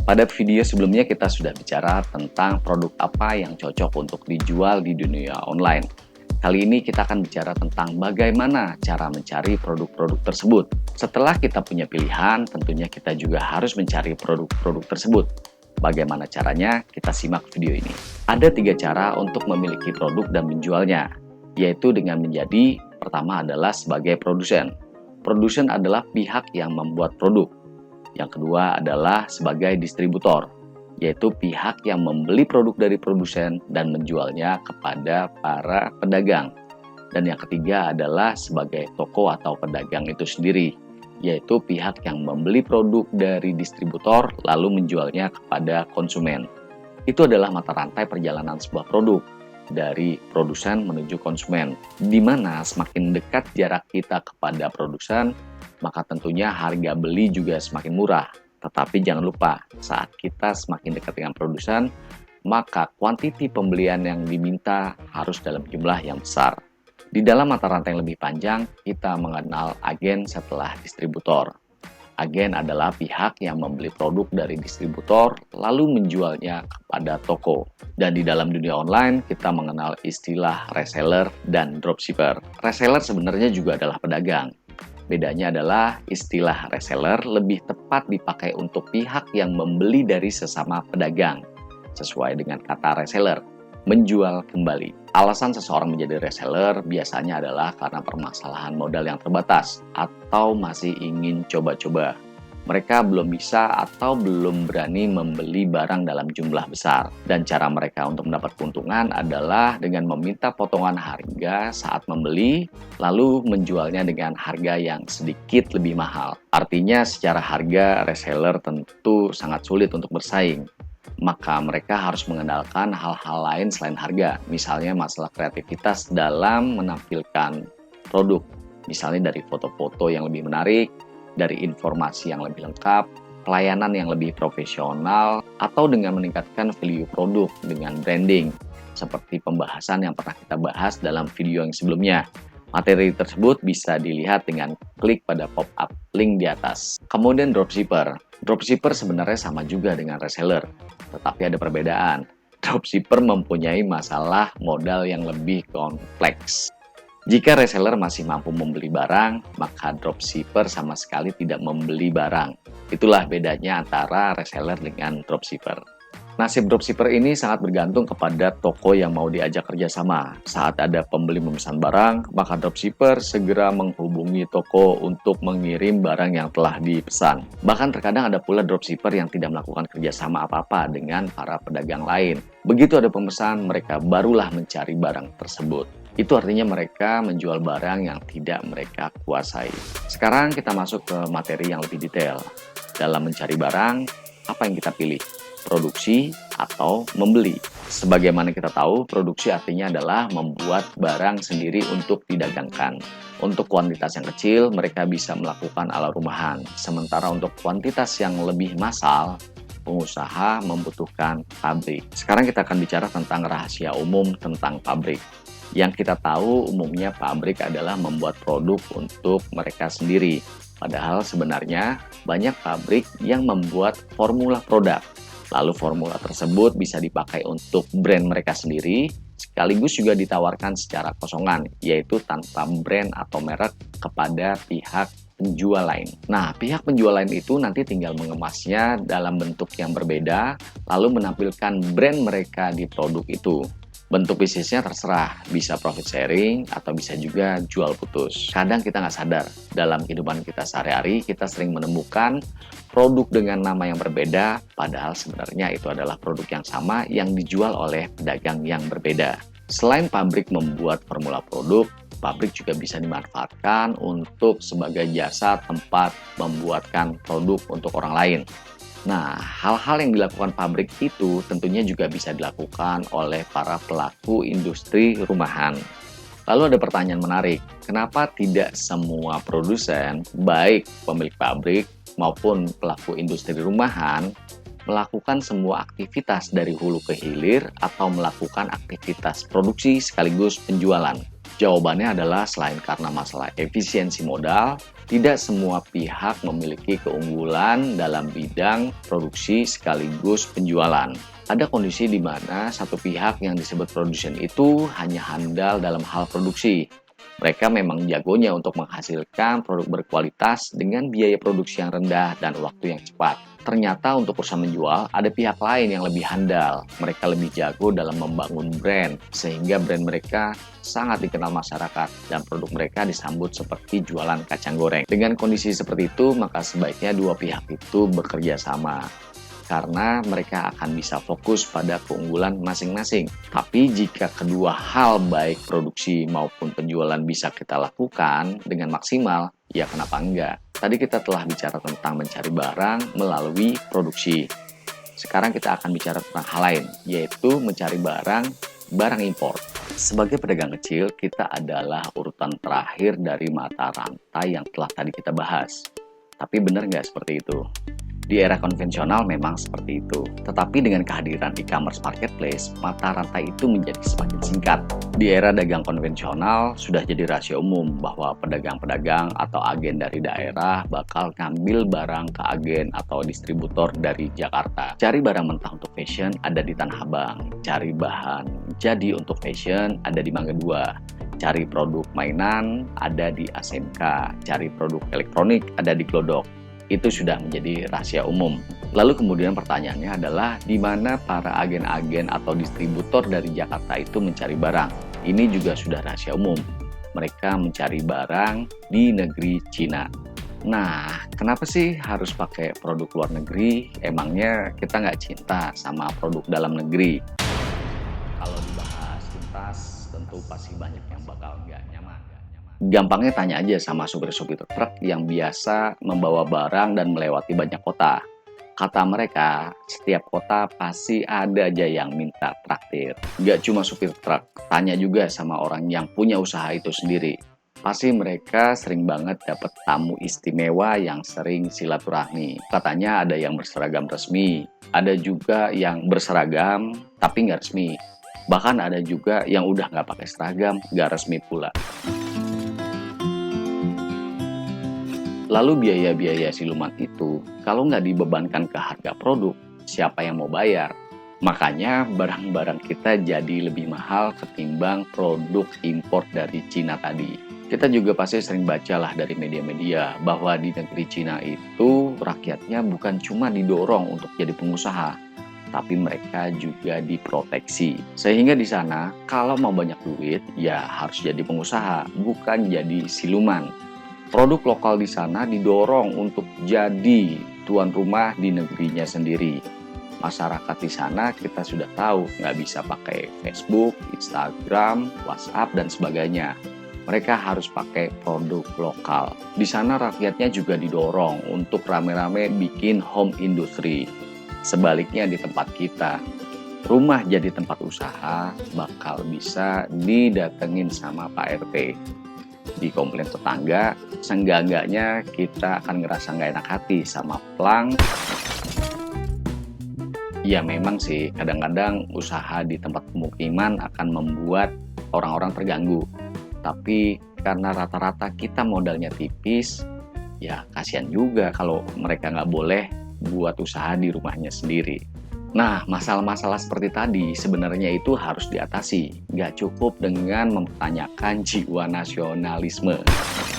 Pada video sebelumnya kita sudah bicara tentang produk apa yang cocok untuk dijual di dunia online. Kali ini kita akan bicara tentang bagaimana cara mencari produk-produk tersebut. Setelah kita punya pilihan, tentunya kita juga harus mencari produk-produk tersebut. Bagaimana caranya? Kita simak video ini. Ada 3 cara untuk memiliki produk dan menjualnya, yaitu dengan menjadi, pertama adalah sebagai produsen. Produsen adalah pihak yang membuat produk. Yang kedua adalah sebagai distributor, yaitu pihak yang membeli produk dari produsen dan menjualnya kepada para pedagang. Dan yang ketiga adalah sebagai toko atau pedagang itu sendiri, yaitu pihak yang membeli produk dari distributor lalu menjualnya kepada konsumen. Itu adalah mata rantai perjalanan sebuah produk, dari produsen menuju konsumen, di mana semakin dekat jarak kita kepada produsen, maka tentunya harga beli juga semakin murah. Tetapi jangan lupa, saat kita semakin dekat dengan produsen, maka kuantiti pembelian yang diminta harus dalam jumlah yang besar. Di dalam mata rantai yang lebih panjang, kita mengenal agen setelah distributor. Agen adalah pihak yang membeli produk dari distributor lalu menjualnya kepada toko. Dan di dalam dunia online, kita mengenal istilah reseller dan dropshipper. Reseller sebenarnya juga adalah pedagang. Bedanya adalah istilah reseller lebih tepat dipakai untuk pihak yang membeli dari sesama pedagang. Sesuai dengan kata reseller, menjual kembali. Alasan seseorang menjadi reseller biasanya adalah karena permasalahan modal yang terbatas atau masih ingin coba-coba. Mereka belum bisa atau belum berani membeli barang dalam jumlah besar. Dan cara mereka untuk mendapat keuntungan adalah dengan meminta potongan harga saat membeli, lalu menjualnya dengan harga yang sedikit lebih mahal. Artinya secara harga reseller tentu sangat sulit untuk bersaing. Maka mereka harus mengandalkan hal-hal lain selain harga. Misalnya masalah kreativitas dalam menampilkan produk. Misalnya dari foto-foto yang lebih menarik, dari informasi yang lebih lengkap, pelayanan yang lebih profesional, atau dengan meningkatkan value produk dengan branding, seperti pembahasan yang pernah kita bahas dalam video yang sebelumnya. Materi tersebut bisa dilihat dengan klik pada pop-up link di atas. Kemudian dropshipper. Dropshipper sebenarnya sama juga dengan reseller, tetapi ada perbedaan. Dropshipper mempunyai masalah modal yang lebih kompleks. Jika reseller masih mampu membeli barang, maka dropshipper sama sekali tidak membeli barang. Itulah bedanya antara reseller dengan dropshipper. Nasib dropshipper ini sangat bergantung kepada toko yang mau diajak kerjasama. Saat ada pembeli memesan barang, maka dropshipper segera menghubungi toko untuk mengirim barang yang telah dipesan. Bahkan terkadang ada pula dropshipper yang tidak melakukan kerjasama apa-apa dengan para pedagang lain. Begitu ada pemesan, mereka barulah mencari barang tersebut. Itu artinya mereka menjual barang yang tidak mereka kuasai. Sekarang kita masuk ke materi yang lebih detail. Dalam mencari barang, apa yang kita pilih? Produksi atau membeli? Sebagaimana kita tahu, produksi artinya adalah membuat barang sendiri untuk didagangkan. Untuk kuantitas yang kecil, mereka bisa melakukan ala rumahan. Sementara untuk kuantitas yang lebih massal, pengusaha membutuhkan pabrik. Sekarang kita akan bicara tentang rahasia umum tentang pabrik. Yang kita tahu umumnya pabrik adalah membuat produk untuk mereka sendiri. Padahal sebenarnya banyak pabrik yang membuat formula produk. Lalu formula tersebut bisa dipakai untuk brand mereka sendiri, sekaligus juga ditawarkan secara kosongan, yaitu tanpa brand atau merek kepada pihak penjual lain. Nah, pihak penjual lain itu nanti tinggal mengemasnya dalam bentuk yang berbeda, lalu menampilkan brand mereka di produk itu. Bentuk bisnisnya terserah, bisa profit sharing atau bisa juga jual putus. Kadang kita nggak sadar, dalam kehidupan kita sehari-hari kita sering menemukan produk dengan nama yang berbeda, padahal sebenarnya itu adalah produk yang sama yang dijual oleh pedagang yang berbeda. Selain pabrik membuat formula produk, pabrik juga bisa dimanfaatkan untuk sebagai jasa tempat membuatkan produk untuk orang lain. Nah, hal-hal yang dilakukan pabrik itu tentunya juga bisa dilakukan oleh para pelaku industri rumahan. Lalu ada pertanyaan menarik, kenapa tidak semua produsen, baik pemilik pabrik maupun pelaku industri rumahan, melakukan semua aktivitas dari hulu ke hilir atau melakukan aktivitas produksi sekaligus penjualan? Jawabannya adalah selain karena masalah efisiensi modal, tidak semua pihak memiliki keunggulan dalam bidang produksi sekaligus penjualan. Ada kondisi di mana satu pihak yang disebut produsen itu hanya handal dalam hal produksi. Mereka memang jagonya untuk menghasilkan produk berkualitas dengan biaya produksi yang rendah dan waktu yang cepat. Ternyata untuk usaha menjual, ada pihak lain yang lebih handal. Mereka lebih jago dalam membangun brand, sehingga brand mereka sangat dikenal masyarakat dan produk mereka disambut seperti jualan kacang goreng. Dengan kondisi seperti itu, maka sebaiknya dua pihak itu bekerja sama, karena mereka akan bisa fokus pada keunggulan masing-masing. Tapi jika kedua hal baik produksi maupun penjualan bisa kita lakukan dengan maksimal, ya kenapa enggak? Tadi kita telah bicara tentang mencari barang melalui produksi. Sekarang kita akan bicara tentang hal lain, yaitu mencari barang impor. Sebagai pedagang kecil, kita adalah urutan terakhir dari mata rantai yang telah tadi kita bahas. Tapi benar nggak seperti itu? Di era konvensional memang seperti itu. Tetapi dengan kehadiran e-commerce marketplace, mata rantai itu menjadi semakin singkat. Di era dagang konvensional, sudah jadi rahasia umum bahwa pedagang-pedagang atau agen dari daerah bakal ngambil barang ke agen atau distributor dari Jakarta. Cari barang mentah untuk fashion ada di Tanah Abang. Cari bahan jadi untuk fashion ada di Mangga 2. Cari produk mainan ada di ASMK. Cari produk elektronik ada di Glodok. Itu sudah menjadi rahasia umum. Lalu kemudian pertanyaannya adalah di mana para agen-agen atau distributor dari Jakarta itu mencari barang. Ini juga sudah rahasia umum. Mereka mencari barang di negeri Cina. Nah, kenapa sih harus pakai produk luar negeri? Emangnya kita nggak cinta sama produk dalam negeri? Kalau dibahas tuntas, tentu pasti banyak yang bakal nggak nyaman. Gampangnya tanya aja sama supir-supir truk yang biasa membawa barang dan melewati banyak kota. Kata mereka, setiap kota pasti ada aja yang minta traktir. Gak cuma supir truk, tanya juga sama orang yang punya usaha itu sendiri. Pasti mereka sering banget dapat tamu istimewa yang sering silaturahmi. Katanya ada yang berseragam resmi, ada juga yang berseragam tapi nggak resmi. Bahkan ada juga yang udah nggak pakai seragam, nggak resmi pula. Lalu biaya-biaya siluman itu, kalau nggak dibebankan ke harga produk, siapa yang mau bayar? Makanya barang-barang kita jadi lebih mahal ketimbang produk impor dari Cina tadi. Kita juga pasti sering bacalah dari media-media bahwa di negeri Cina itu rakyatnya bukan cuma didorong untuk jadi pengusaha, tapi mereka juga diproteksi. Sehingga di sana, kalau mau banyak duit, ya harus jadi pengusaha, bukan jadi siluman. Produk lokal di sana didorong untuk jadi tuan rumah di negerinya sendiri. Masyarakat di sana kita sudah tahu nggak bisa pakai Facebook, Instagram, WhatsApp, dan sebagainya. Mereka harus pakai produk lokal. Di sana rakyatnya juga didorong untuk rame-rame bikin home industry. Sebaliknya di tempat kita, rumah jadi tempat usaha bakal bisa didatengin sama Pak RT. Di komplain tetangga, seenggak-enggaknya kita akan ngerasa nggak enak hati sama plang. Ya memang sih, kadang-kadang usaha di tempat pemukiman akan membuat orang-orang terganggu. Tapi karena rata-rata kita modalnya tipis, ya kasihan juga kalau mereka nggak boleh buat usaha di rumahnya sendiri. Nah, masalah-masalah seperti tadi sebenarnya itu harus diatasi. Nggak cukup dengan mempertanyakan jiwa nasionalisme.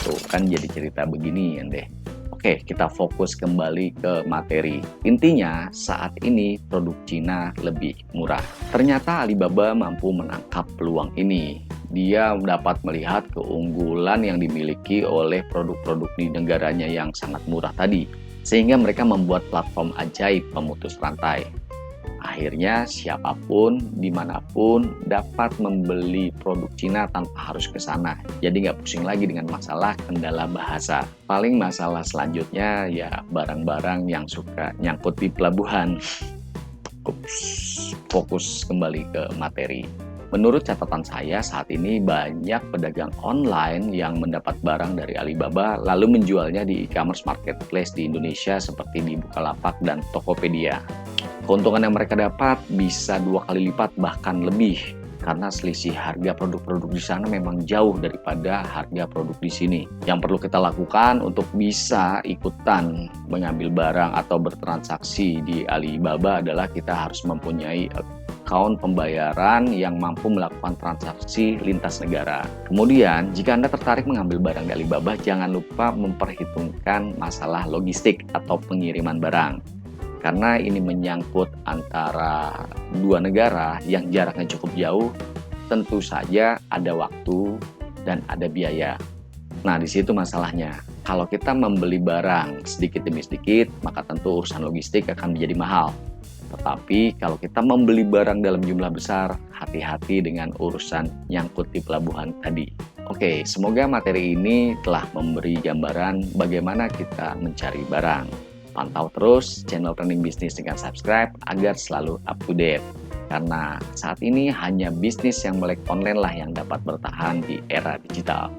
Tuh kan jadi cerita beginian deh. Oke, kita fokus kembali ke materi. Intinya, saat ini produk Cina lebih murah. Ternyata Alibaba mampu menangkap peluang ini. Dia dapat melihat keunggulan yang dimiliki oleh produk-produk di negaranya yang sangat murah tadi. Sehingga mereka membuat platform ajaib pemutus rantai. Akhirnya siapapun, dimanapun dapat membeli produk Cina tanpa harus ke sana. Jadi nggak pusing lagi dengan masalah kendala bahasa. Paling masalah selanjutnya ya barang-barang yang suka nyangkut di pelabuhan. Fokus kembali ke materi. Menurut catatan saya saat ini banyak pedagang online yang mendapat barang dari Alibaba lalu menjualnya di e-commerce marketplace di Indonesia seperti di Bukalapak dan Tokopedia. Keuntungan yang mereka dapat bisa 2 kali lipat bahkan lebih karena selisih harga produk-produk di sana memang jauh daripada harga produk di sini. Yang perlu kita lakukan untuk bisa ikutan mengambil barang atau bertransaksi di Alibaba adalah kita harus mempunyai account pembayaran yang mampu melakukan transaksi lintas negara. Kemudian, jika Anda tertarik mengambil barang di Alibaba, jangan lupa memperhitungkan masalah logistik atau pengiriman barang. Karena ini menyangkut antara dua negara yang jaraknya cukup jauh, tentu saja ada waktu dan ada biaya. Nah, di situ masalahnya. Kalau kita membeli barang sedikit demi sedikit, maka tentu urusan logistik akan menjadi mahal. Tetapi kalau kita membeli barang dalam jumlah besar, hati-hati dengan urusan nyangkut di pelabuhan tadi. Oke, semoga materi ini telah memberi gambaran bagaimana kita mencari barang. Pantau terus channel Trending Bisnis dengan subscribe agar selalu up to date. Karena saat ini hanya bisnis yang melek online lah yang dapat bertahan di era digital.